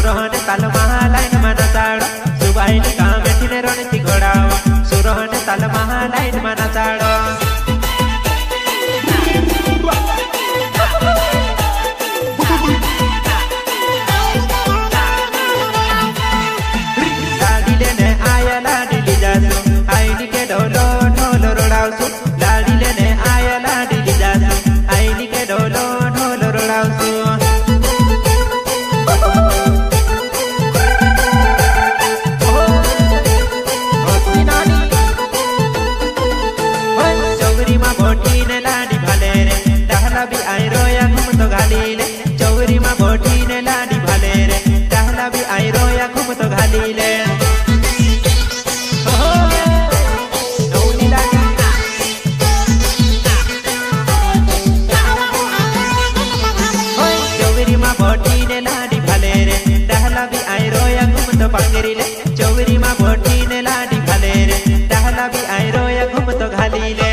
सुरहन ताल महालाइन मना चाड़ सुबाइन कामेठिने रणती घोड़ावा सुरहन ताल महालाइन मना चाड़ लाडी लेने आया लाडी ली जासु आईनी के ढोलो ढोलो रोड़ावसु लाडी लेने आया लाडी ली जासु आईनी के ढोलो ढोलो रोड़ावसु चौरी मा बोटी ने लाडी भाले रे डहला भी आई रोया घूम तो घाली ले चौरी मा बोटी ने लाडी भाले रे डहला भी आई रोया घूम तो घाली ले चौरी मा बोटी ने लाडी भाले रे डहला भी आई रोया घूम तो पांगरी ले चौरी मा बोटी ने लाडी भाले रे डहला भी आई रोया घूम तो घाली ले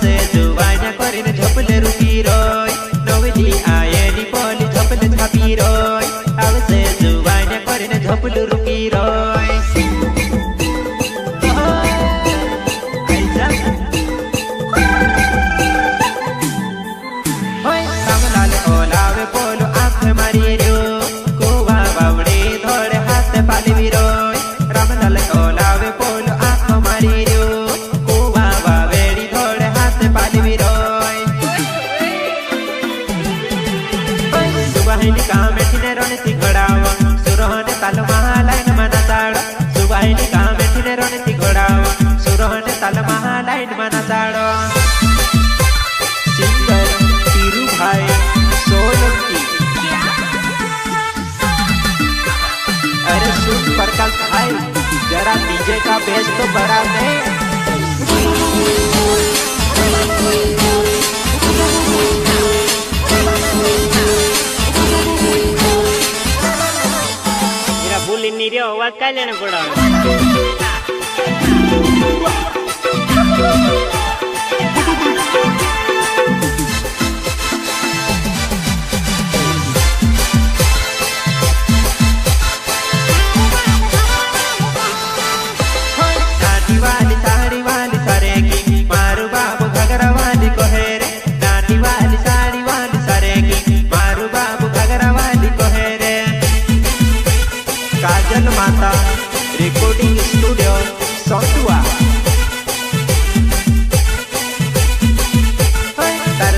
से जुवाना करिन झपले रुकी रोय नवली आये नी पोली झपले छापी रोय अब से जुवाना करिन झपले रुकी रोय होय रामलाल ओलावे पोलो आंख मारी रो कोवा बावड़े धोड़े हाथ पाली रोय रामलाल ओलावे पोलो आंख मारी रो कोवा बावेड़ी धोड़े हाथ पाली रोय सुबाहिनी कामेठिने रणती घोड़ावा सुरहन ताल महालाइन मना चाड़ सुबाहिनी कामेठिने रणती घोड़ावा सुरहन ताल महालाइन मना चाड़ सिंगर पीरू भाई सोलंकी अरे सुन प्रकाश भाई जरा डीजे का बेस तो बढ़ा दे बुली नीरे आवाज काय लेना पड़ा नाटी वाली साड़ी वाली सरेगी मारू बाबू घगरा वाली कोहेरे नाटी वाली साड़ी वाली सरेगी मारू बाबू घगरा वाली कोहेरे काजल माता रिकॉर्डिंग स्टूडियो सौतुआ।